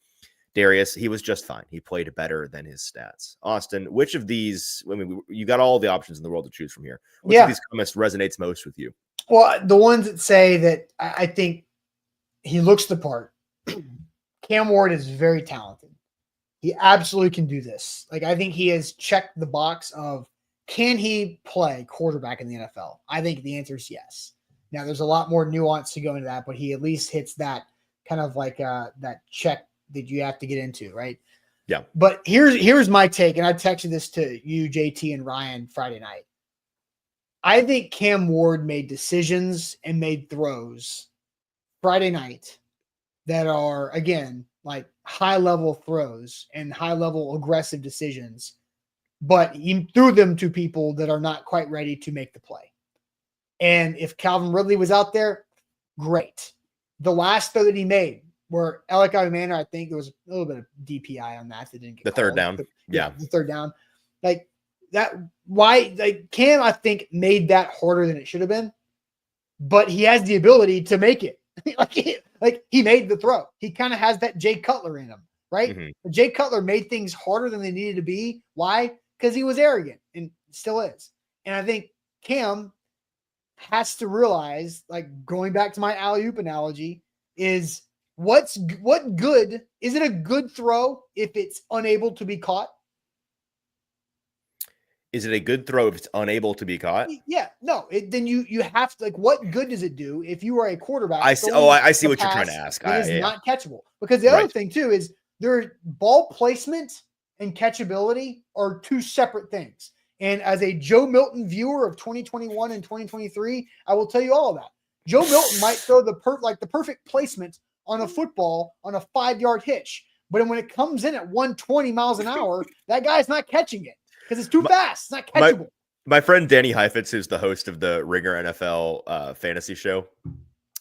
Darius, he was just fine. He played better than his stats. Austin, which of these, I mean, you got all the options in the world to choose from here. Which of these comments resonates most with you? Well, the ones that say that I think he looks the part. Cam Ward is very talented. He absolutely can do this. Like, I think he has checked the box of, can he play quarterback in the NFL? I think the answer is yes. Now, there's a lot more nuance to go into that, but he at least hits that kind of like that check that you have to get into, right? Yeah. But here's my take, and I texted this to you, JT, and Ryan Friday night. I think Cam Ward made decisions and made throws Friday night that are, again, like high-level throws and high-level aggressive decisions, but he threw them to people that are not quite ready to make the play. And if Calvin Ridley was out there, great. The last throw that he made, where Elikai Manor, I think there was a little bit of DPI on that. Didn't get the third down. Yeah, the third down. Like that. Why? Like Cam, I think made that harder than it should have been, but he has the ability to make it. like he made the throw. He kind of has that Jay Cutler in him, right? Mm-hmm. Jay Cutler made things harder than they needed to be. Why? Because he was arrogant and still is. And I think Cam has to realize, like going back to my alley-oop analogy, is what good is it a good throw if it's unable to be caught? Is it a good throw if it's unable to be caught? Yeah, no. Then you have to, like, what good does it do if you are a quarterback? I see. I see what you're trying to ask. It is not catchable, because the other thing too is their ball placement and catchability are two separate things. And as a Joe Milton viewer of 2021 and 2023, I will tell you all of that. Joe Milton might throw the perfect placement on a football on a 5-yard hitch, but when it comes in at 120 miles an hour, that guy's not catching it because it's too fast. It's not catchable. My friend Danny Heifetz, who's the host of the Ringer NFL fantasy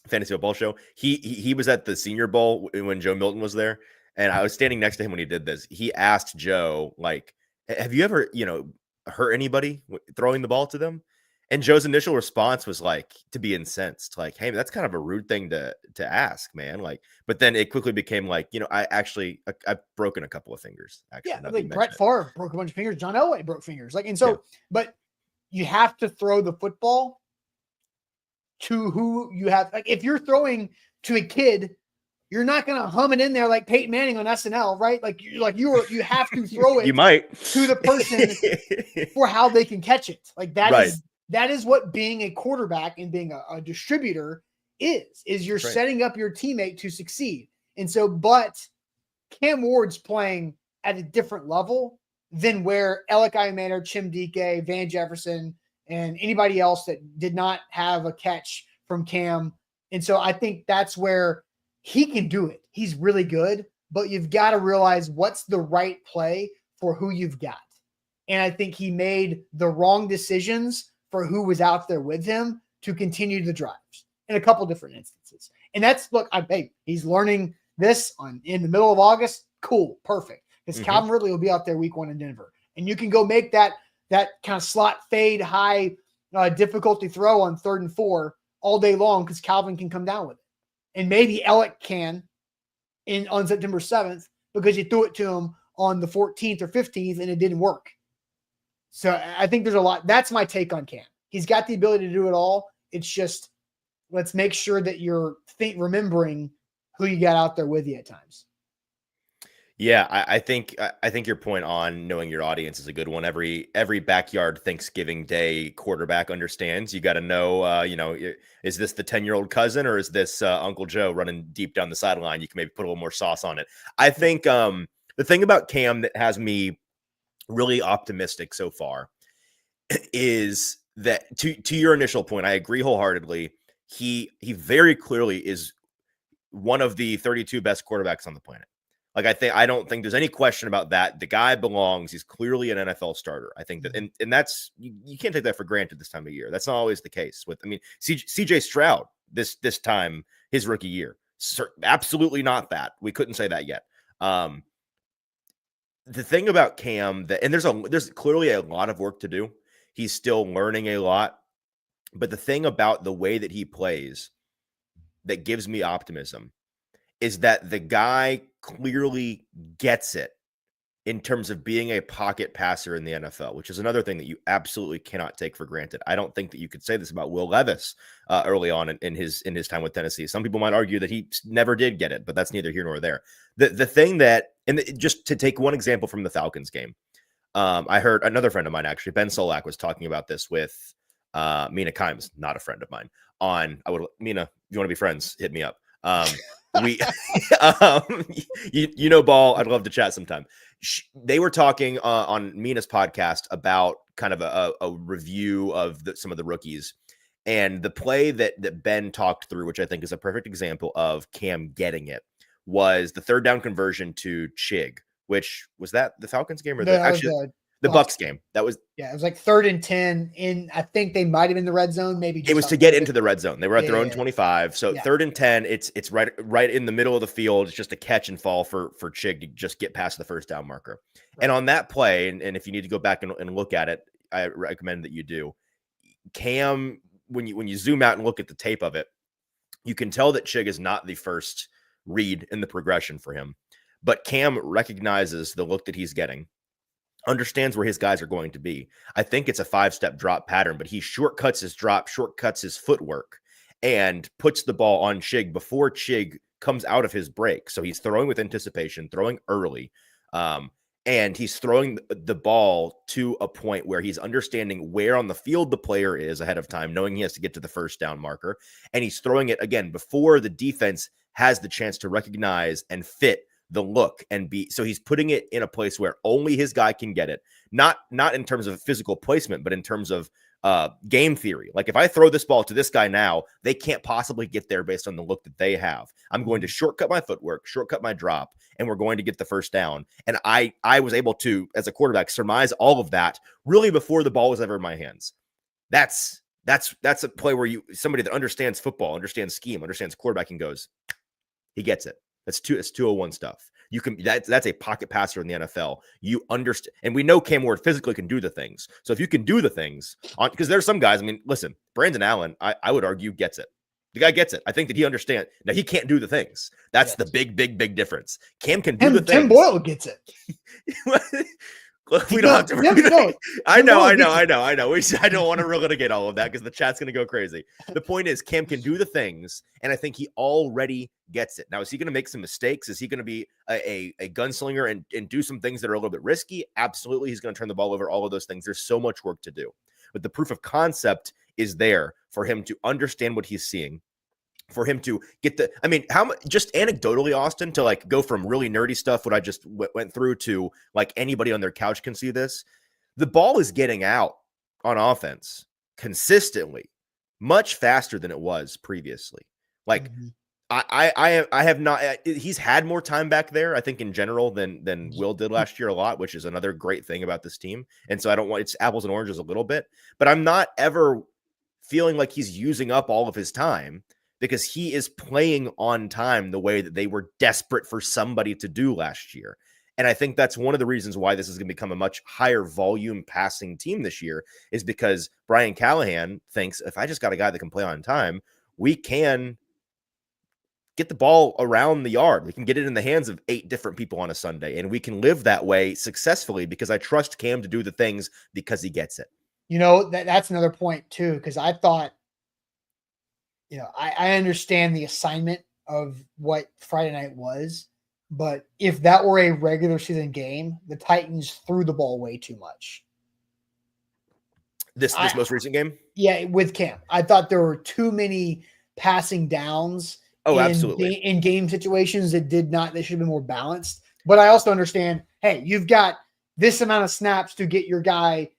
football show, he was at the Senior Bowl when Joe Milton was there, and I was standing next to him when he did this. He asked Joe, like, have you ever, hurt anybody throwing the ball to them? And Joe's initial response was like, to be incensed, like, hey, that's kind of a rude thing to ask, man. Like, but then it quickly became like, I've broken a couple of fingers. Actually, yeah, like Brett Favre broke a bunch of fingers. John Elway broke fingers. Like, and so, but you have to throw the football to who you have. Like, if you're throwing to a kid, you're not going to hum it in there like Peyton Manning on SNL, right? You have to throw it. You might to the person for how they can catch it. Like that is what being a quarterback and being a distributor is you're setting up your teammate to succeed. And so, but Cam Ward's playing at a different level than where Elikai Manor, Chim Dike, Van Jefferson, and anybody else that did not have a catch from Cam. And so I think that's where he can do it. He's really good, but you've got to realize what's the right play for who you've got. And I think he made the wrong decisions for who was out there with him to continue the drives in a couple different instances. And that's, he's learning this in the middle of August. Cool. Perfect. Because Calvin Ridley will be out there week 1 in Denver. And you can go make that kind of slot fade high difficulty throw on 3rd and 4 all day long because Calvin can come down with it. And maybe Alec can on September 7th because you threw it to him on the 14th or 15th and it didn't work. So I think there's a lot. That's my take on Cam. He's got the ability to do it all. It's just, let's make sure that you're remembering who you got out there with you at times. Yeah, I think your point on knowing your audience is a good one. Every backyard Thanksgiving Day quarterback understands. You got to know, is this the 10-year-old cousin or is this Uncle Joe running deep down the sideline? You can maybe put a little more sauce on it. I think the thing about Cam that has me really optimistic so far is that to your initial point, I agree wholeheartedly. He very clearly is one of the 32 best quarterbacks on the planet. Like, I don't think there's any question about that. The guy belongs. He's clearly an NFL starter. I think that, and that's, you can't take that for granted this time of year. That's not always the case CJ Stroud this time, his rookie year, absolutely not that. We couldn't say that yet. The thing about Cam and there's clearly a lot of work to do. He's still learning a lot, but the thing about the way that he plays that gives me optimism is that the guy clearly gets it in terms of being a pocket passer in the NFL, which is another thing that you absolutely cannot take for granted. I don't think that you could say this about Will Levis early on in his time with Tennessee. Some people might argue that he never did get it, but that's neither here nor there. The thing that, just to take one example from the Falcons game, I heard another friend of mine, actually, Ben Solak, was talking about this with Mina Kimes, not a friend of mine. Mina, if you want to be friends, hit me up. Ball, I'd love to chat sometime. They were talking on Mina's podcast about kind of a review of some of the rookies, and the play that Ben talked through, which I think is a perfect example of Cam getting it, was the 3rd down conversion to Chig, which was that the Falcons game or the Bucks game? That was, it was like 3rd and 10 in, I think they might have been the red zone. Maybe it was to get into the red zone. They were at their own 25. So 3rd and 10, it's right in the middle of the field. It's just a catch and fall for Chig to just get past the 1st down marker. Right. And on that play, and if you need to go back and look at it, I recommend that you do. Cam, when you zoom out and look at the tape of it, you can tell that Chig is not the first read in the progression for him. But Cam recognizes the look that he's getting, understands where his guys are going to be. I think it's a 5-step drop pattern, but he shortcuts his drop, shortcuts his footwork, and puts the ball on Chig before Chig comes out of his break. So he's throwing with anticipation, throwing early, and he's throwing the ball to a point where he's understanding where on the field the player is ahead of time, knowing he has to get to the 1st down marker, and he's throwing it again before the defense has the chance to recognize and fit the look and so he's putting it in a place where only his guy can get it. Not in terms of physical placement, but in terms of game theory. Like, if I throw this ball to this guy now, they can't possibly get there based on the look that they have. I'm going to shortcut my footwork, shortcut my drop, and we're going to get the 1st down. And I was able to, as a quarterback, surmise all of that really before the ball was ever in my hands. That's a play where somebody that understands football, understands scheme, understands quarterbacking goes, he gets it. It's 201 stuff. That's a pocket passer in the NFL. You understand, and we know Cam Ward physically can do the things. So if you can do the things because there's some guys, listen, Brandon Allen, I would argue gets it. The guy gets it. I think that he understands. Now, he can't do the things. That's the big difference. Cam can do the things. Tim Boyle gets it. We don't have to. I know. I don't want to relitigate all of that because the chat's going to go crazy. The point is, Cam can do the things, and I think he already gets it. Now, is he going to make some mistakes? Is he going to be a gunslinger and do some things that are a little bit risky? Absolutely. He's going to turn the ball over, all of those things. There's so much work to do. But the proof of concept is there for him to understand what he's seeing, for him to get how much, just anecdotally, Austin, to like go from really nerdy stuff, what I just went through, to like anybody on their couch can see this. The ball is getting out on offense consistently much faster than it was previously. Like, I have not, he's had more time back there, I think, in general than Will did last year a lot, which is another great thing about this team. And so it's apples and oranges a little bit, but I'm not ever feeling like he's using up all of his time, because he is playing on time the way that they were desperate for somebody to do last year. And I think that's one of the reasons why this is going to become a much higher volume passing team this year, is because Brian Callahan thinks, if I just got a guy that can play on time, we can get the ball around the yard. We can get it in the hands of 8 different people on a Sunday, and we can live that way successfully because I trust Cam to do the things because he gets it. That's another point too, because I thought, I understand the assignment of what Friday night was, but if that were a regular season game, the Titans threw the ball way too much. This most recent game? Yeah, with Cam. I thought there were too many passing downs absolutely. In game situations that should have been more balanced. But I also understand, hey, you've got this amount of snaps to get your guy,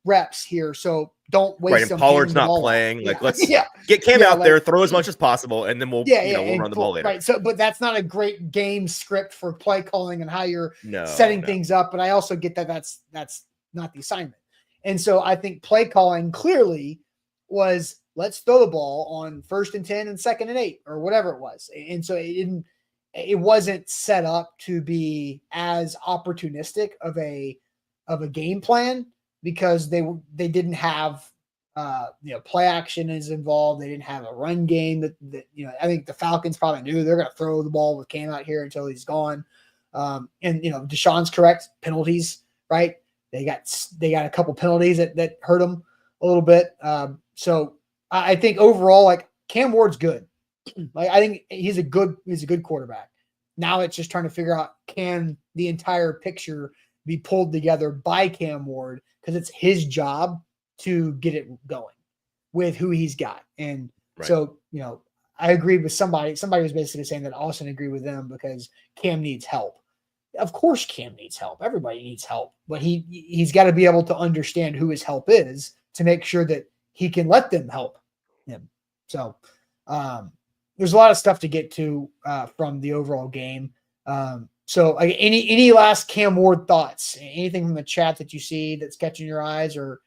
reps here. So don't waste. Right, and Pollard's not playing. Let's get Cam out there, throw as much as possible, and then we'll run the ball later. Right. So, but that's not a great game script for play calling and how you're setting things up. But I also get that that's not the assignment. And so I think play calling clearly was, let's throw the ball on 1st and 10 and 2nd and 8 or whatever it was. And so it wasn't set up to be as opportunistic of a game plan, because they didn't have play action is involved. They didn't have a run game that I think the Falcons probably knew they're going to throw the ball with Cam out here until he's gone. And Deshaun's correct, penalties, right? They got a couple penalties that hurt them a little bit. So I think overall, like, Cam Ward's good. Like, I think he's a good quarterback. Now it's just trying to figure out, can the entire picture be pulled together by Cam Ward, because it's his job to get it going with who he's got. And so, I agreed with somebody was basically saying that Austin agreed with them because Cam needs help. Of course Cam needs help. Everybody needs help, but he's got to be able to understand who his help is to make sure that he can let them help him. So there's a lot of stuff to get to from the overall game. So any last Cam Ward thoughts? Anything from the chat that you see that's catching your eyes, or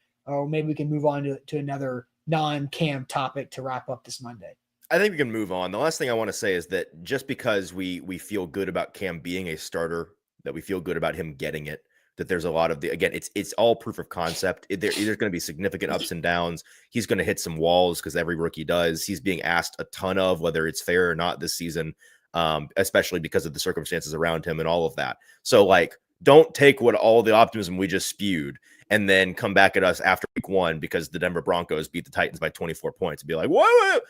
maybe we can move on to another non-Cam topic to wrap up this Monday? I think we can move on. The last thing I want to say is that just because we feel good about Cam being a starter, that we feel good about him getting it, that there's a lot of it's all proof of concept. There's going to be significant ups and downs. He's going to hit some walls because every rookie does. He's being asked a ton of, whether it's fair or not this season, especially because of the circumstances around him and all of that. So, don't take all the optimism we just spewed and then come back at us after week 1 because the Denver Broncos beat the Titans by 24 points and be like, what?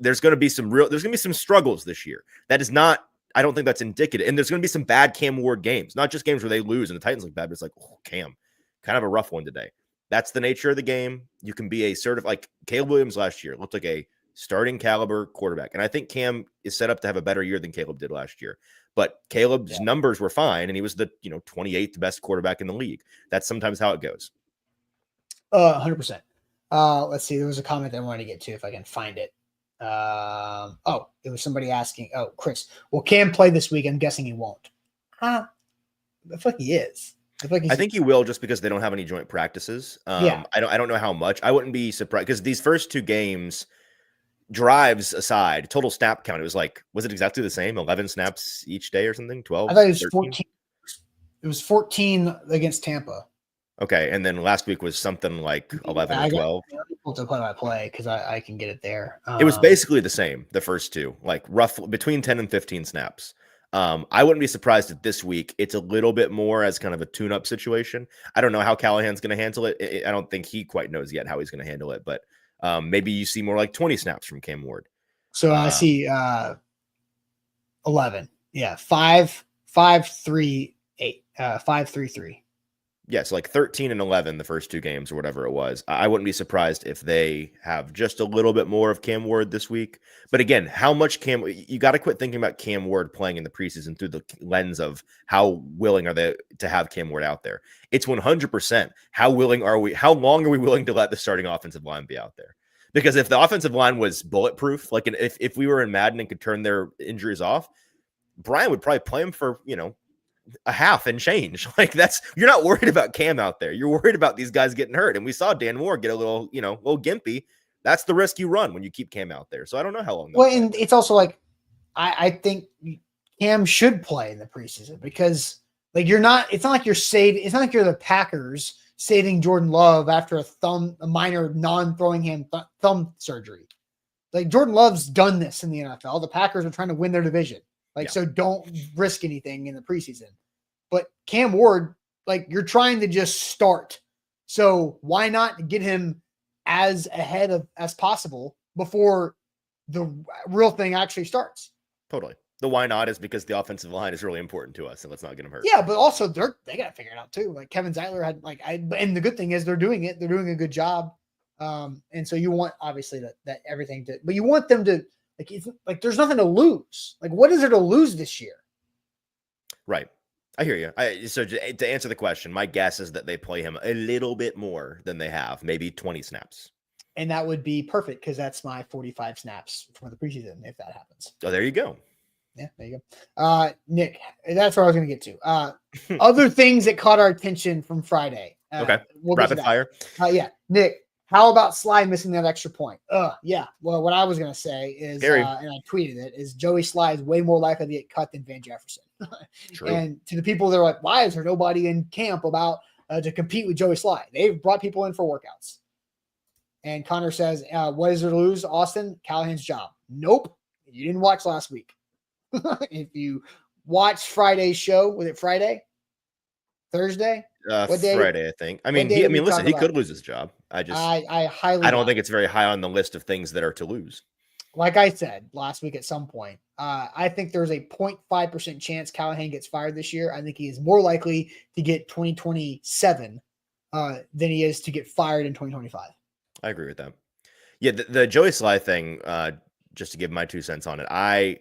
There's going to be some struggles this year. That is not, I don't think that's indicative. And there's going to be some bad Cam Ward games, not just games where they lose and the Titans look bad, but it's like, oh, Cam, kind of a rough one today. That's the nature of the game. You can be like Caleb Williams last year looked like a starting caliber quarterback. And I think Cam is set up to have a better year than Caleb did last year. But Caleb's numbers were fine, and he was the 28th best quarterback in the league. That's sometimes how it goes. 100%. Let's see. There was a comment I wanted to get to if I can find it. It was somebody asking. Oh, Chris, will Cam play this week? I'm guessing he won't. I feel like he is. I think he will, just because they don't have any joint practices. I don't know how much. I wouldn't be surprised, because these first 2 games, drives aside, total snap count, was it exactly the same? 11 snaps each day or something? 12? I thought it was 14. It was 14 against Tampa. Okay, and then last week was something like 11 or 12. To play because I can get it there. It was basically the same, the first 2, roughly between 10 and 15 snaps. I wouldn't be surprised if this week it's a little bit more as kind of a tune-up situation. I don't know how Callahan's going to handle it. I don't think he quite knows yet how he's going to handle it, but maybe you see more like 20 snaps from Cam Ward. So I see 11. Yeah, 5, 3, 8, 5, 3, 3. Yeah, so 13 and 11 the first 2 games or whatever it was. I wouldn't be surprised if they have just a little bit more of Cam Ward this week. But again, how much you got to quit thinking about Cam Ward playing in the preseason through the lens of how willing are they to have Cam Ward out there. It's 100% how long are we willing to let the starting offensive line be out there? Because if the offensive line was bulletproof, if we were in Madden and could turn their injuries off, Brian would probably play him for, a half and change. You're not worried about Cam out there. You're worried about these guys getting hurt. And we saw Dan Moore get a little gimpy. That's the risk you run when you keep Cam out there. So I don't know how long. Well, and it's also I think Cam should play in the preseason because like it's not like you're the Packers saving Jordan Love after a minor non-throwing hand thumb surgery. Like Jordan Love's done this in the NFL. The Packers are trying to win their division. So don't risk anything in the preseason. But Cam Ward, like you're trying to just start. So why not get him as ahead as possible before the real thing actually starts? Totally. The why not is because the offensive line is really important to us, and let's not get him hurt. Yeah, but also they got to figure it out too. Like Kevin Zeitler had and the good thing is they're doing it. They're doing a good job. And so you want obviously that everything but you want them to like there's nothing to lose. Like what is there to lose this year? Right. I hear you. So to answer the question, my guess is that they play him a little bit more than they have, maybe 20 snaps. And that would be perfect because that's my 45 snaps for the preseason if that happens. Oh, there you go. Yeah, there you go. Nick, that's where I was going to get to. Other things that caught our attention from Friday. Okay. Rapid fire. Yeah. Nick, how about Sly missing that extra point? Yeah. Well, what I was going to say is, and I tweeted it, is Joey Sly is way more likely to get cut than Van Jefferson. True. And to the people that are like, why is there nobody in camp about to compete with Joey Sly? They've brought people in for workouts. And Connor says, what is there to lose, Austin? Callahan's job. Nope. You didn't watch last week. If you watched Friday's show, was it Friday? Thursday? What day? Friday, I think. I mean, listen, he could lose his job. I don't think it's very high on the list of things that are to lose. Like I said last week at some point, I think there's a 0.5% chance Callahan gets fired this year. I think he is more likely to get 2027 than he is to get fired in 2025. I agree with that. Yeah, the Joey Sly thing, just to give my 2 cents on it,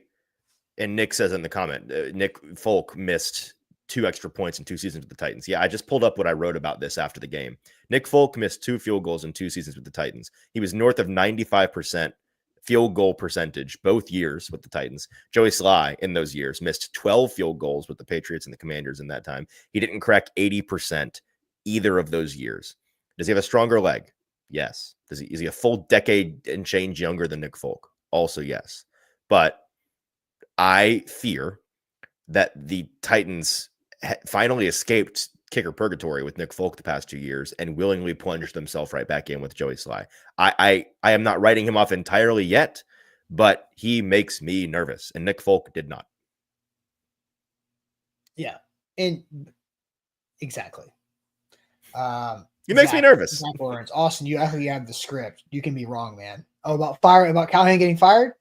and Nick says in the comment, Nick Folk missed 2 extra points in 2 seasons with the Titans. Yeah, I just pulled up what I wrote about this after the game. Nick Folk missed 2 field goals in 2 seasons with the Titans. He was north of 95% field goal percentage both years with the Titans. Joey Sly in those years missed 12 field goals with the Patriots and the Commanders in that time. He didn't crack 80% either of those years. Does he have a stronger leg? Yes. Is he a full decade and change younger than Nick Folk? Also, yes. But I fear that the Titans finally escaped kicker purgatory with Nick Folk the past 2 years and willingly plunged themselves right back in with Joey Sly. I am not writing him off entirely yet, but he makes me nervous, and Nick Folk did not. Yeah, and exactly. He makes me nervous. Austin, you actually have the script. You can be wrong, man. Oh, about Callahan getting fired?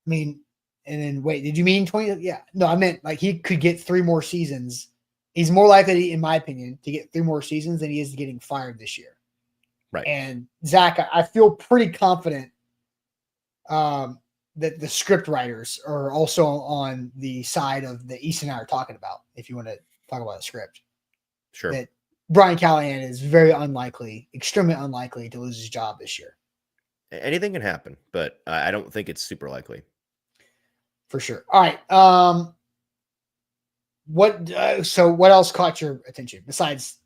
I mean, and then wait, did you mean 20? Yeah. No, I meant like he could get 3 more seasons. He's more likely, in my opinion, to get 3 more seasons than he is getting fired this year. Right. And Zach, I feel pretty confident that the script writers are also on the side of the East and I are talking about, if you want to talk about the script. Sure. That Brian Callahan is very unlikely, extremely unlikely to lose his job this year. Anything can happen, but I don't think it's super likely. For sure. All right. So what else caught your attention besides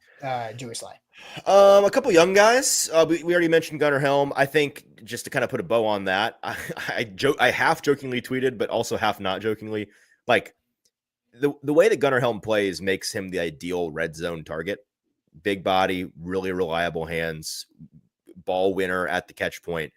Joey Sly? A couple young guys. We already mentioned Gunnar Helm. I think just to kind of put a bow on that, I half jokingly tweeted, but also half not jokingly, like the way that Gunnar Helm plays makes him the ideal red zone target. Big body, really reliable hands, ball winner at the catch point.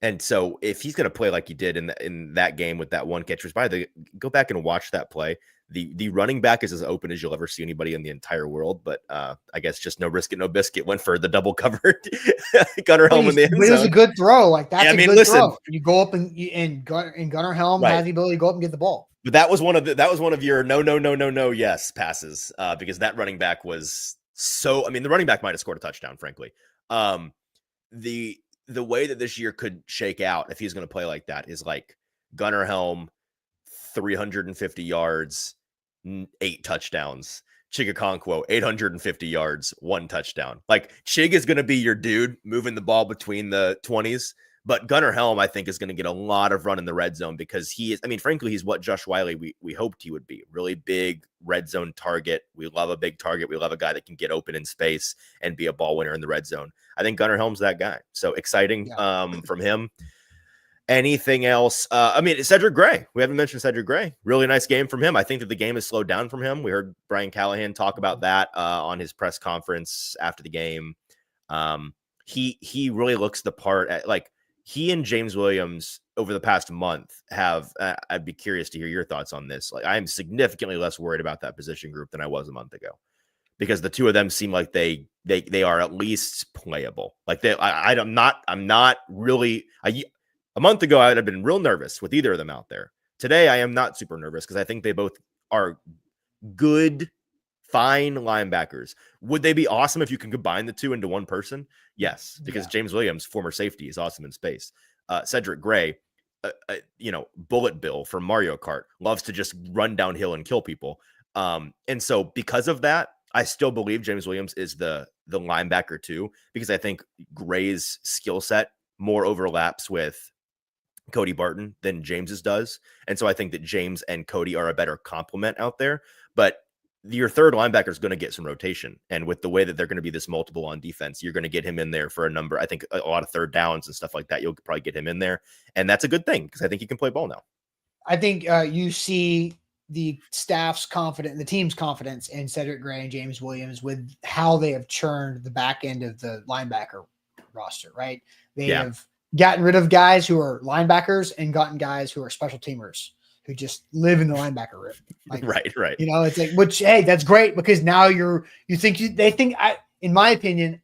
And so if he's going to play like he did in that game with that one catch, which by the go back and watch that play. The running back is as open as you'll ever see anybody in the entire world, but I guess just no risk it, no biscuit went for the double covered Gunnar Helm in the end zone. It was a good throw. Like that's good throw. You go up and Gunnar Helm has the ability to go up and get the ball. But that was one of your no yes passes because that running back was so. I mean, the running back might have scored a touchdown. Frankly, the way that this year could shake out if he's going to play like that is like Gunnar Helm, 350 yards. 8 touchdowns. Chigakonkwo, 850 yards, 1 touchdown. Like Chig is going to be your dude moving the ball between the 20s, but Gunnar Helm, I think, is going to get a lot of run in the red zone because he is, I mean, frankly, he's what Josh Wiley we hoped he would be. Really big red zone target. We love a big target. We love a guy that can get open in space and be a ball winner in the red zone. I think Gunnar Helm's that guy. So exciting from him. Anything else? I mean, Cedric Gray. We haven't mentioned Cedric Gray. Really nice game from him. I think that the game has slowed down from him. We heard Brian Callahan talk about that on his press conference after the game. He really looks the part. Like he and James Williams over the past month have. I'd be curious to hear your thoughts on this. Like I am significantly less worried about that position group than I was a month ago, because the two of them seem like they are at least playable. Like I'm not really. A month ago, I would have been real nervous with either of them out there. Today, I am not super nervous because I think they both are good, fine linebackers. Would they be awesome if you can combine the two into one person? Yes, because James Williams, former safety, is awesome in space. Cedric Gray, Bullet Bill from Mario Kart, loves to just run downhill and kill people. And so because of that, I still believe James Williams is the linebacker too, because I think Gray's skill set more overlaps with Cody Barton than James's does. And so I think that James and Cody are a better complement out there. But your third linebacker is going to get some rotation. And with the way that they're going to be this multiple on defense, you're going to get him in there for a number. I think a lot of third downs and stuff like that. You'll probably get him in there. And that's a good thing because I think he can play ball now. I think you see the staff's confidence, the team's confidence in Cedric Gray and James Williams with how they have churned the back end of the linebacker roster, right? They have gotten rid of guys who are linebackers and gotten guys who are special teamers who just live in the linebacker room. Like, right. It's like, which, hey, that's great because now they think, in my opinion,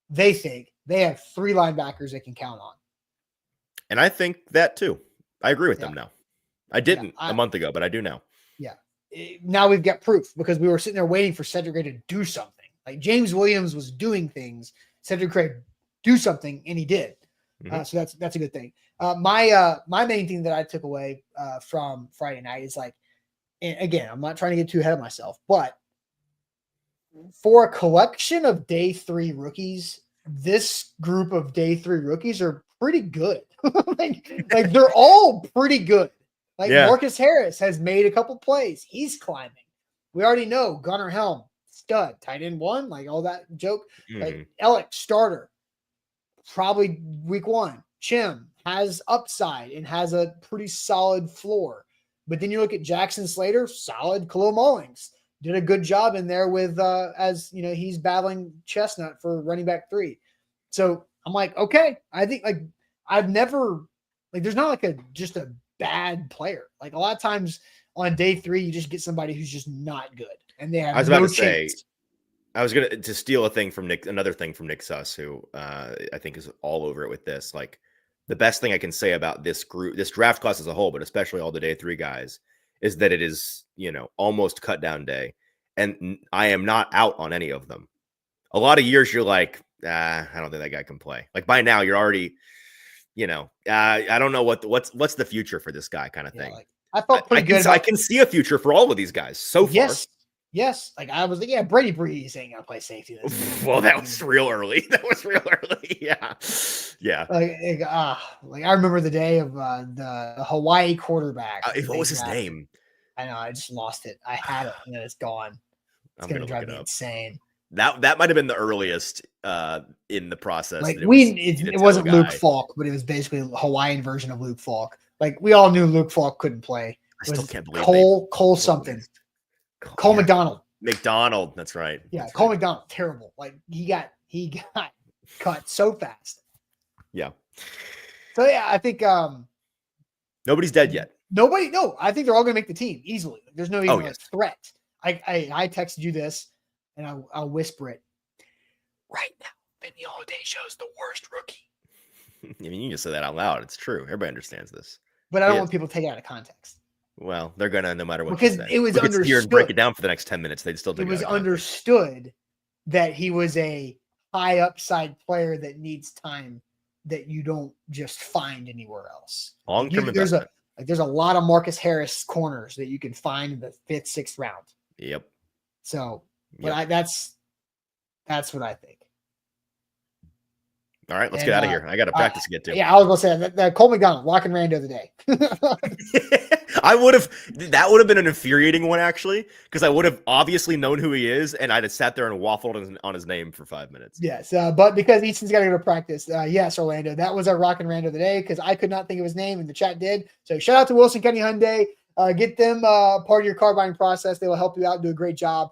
they think they have three linebackers they can count on. And I think that too. I agree with them now. I didn't a month ago, but I do now. Yeah. Now we've got proof because we were sitting there waiting for Cedric Gray to do something. Like James Williams was doing things, Cedric Gray do something, and he did. So that's a good thing. My main thing that I took away from Friday night is like, and again, I'm not trying to get too ahead of myself, but for a collection of day 3 rookies, this group of day 3 rookies are pretty good. like they're all pretty good. Like Marcus Harris has made a couple plays. He's climbing. We already know Gunnar Helm, stud, tight end 1, like all that joke. Like Ellick, starter. Probably week 1. Chim has upside and has a pretty solid floor. But then you look at Jackson Slater, solid. Khalil Mullings did a good job in there with, he's battling Chestnut for running back 3. So I'm like, okay, I think like I've never, like there's not like just a bad player. Like a lot of times on day 3, you just get somebody who's just not good. And they have no chance. I was going to steal another thing from Nick Suss, who I think is all over it with this. Like the best thing I can say about this group, this draft class as a whole, but especially all the day 3 guys, is that it is, almost cut down day. And I am not out on any of them. A lot of years you're like, I don't think that guy can play. Like by now you're already, I don't know what's the future for this guy kind of thing. Like, I felt pretty good. I can see a future for all of these guys so far. Yes. Like I was like, Brady Breeze ain't gonna play safety. Well, that was real early. Yeah. Like I remember the day of the Hawaii quarterback. What was his name? I know. I just lost it. I had it and then it's gone. It's gonna drive me insane. That might have been the earliest in the process. Like it wasn't Luke Falk, but it was basically a Hawaiian version of Luke Falk. Like we all knew Luke Falk couldn't play. I still can't believe Cole something. Cole McDonald. That's right. Yeah, that's Cole right. McDonald, terrible. Like he got cut so fast. Yeah. So yeah, I think nobody's dead yet. No, I think they're all gonna make the team easily. There's no even threat. I texted you this and I'll whisper it. Right now, Benny Holiday shows the worst rookie. I mean, you can just say that out loud. It's true. Everybody understands this. But I don't want people to take it out of context. Well, they're gonna no matter what. Because it was understood. Here and break it down for the next 10 minutes. They'd still. It was understood that he was a high upside player that needs time that you don't just find anywhere else. Long-term investment. There's a lot of Marcus Harris corners that you can find in the 5th, 6th round. Yep. So, but that's what I think. All right, let's get out of here. I got to practice to get to. Yeah, I was going to say that Cole McDonald, lock and Rando the day. That would have been an infuriating one, actually, because I would have obviously known who he is, and I'd have sat there and waffled on his name for 5 minutes. Yes, but because Easton's got to go to practice, yes, Orlando, that was our rock and rando of the day because I could not think of his name and the chat did. So shout out to Wilson County Hyundai. Get them part of your car buying process. They will help you out and do a great job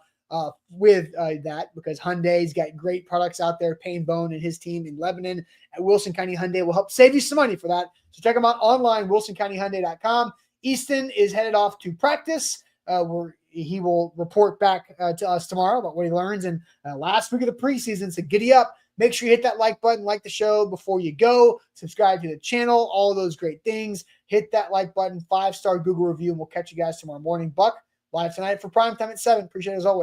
with that because Hyundai's got great products out there. Payne Bone and his team in Lebanon at Wilson County Hyundai will help save you some money for that. So check them out online, wilsoncountyhyundai.com. Easton is headed off to practice where he will report back to us tomorrow about what he learns. And last week of the preseason, so giddy up. Make sure you hit that like button, like the show before you go. Subscribe to the channel, all of those great things. Hit that like button, 5-star Google review, and we'll catch you guys tomorrow morning. Buck, live tonight for primetime at 7. Appreciate it as always.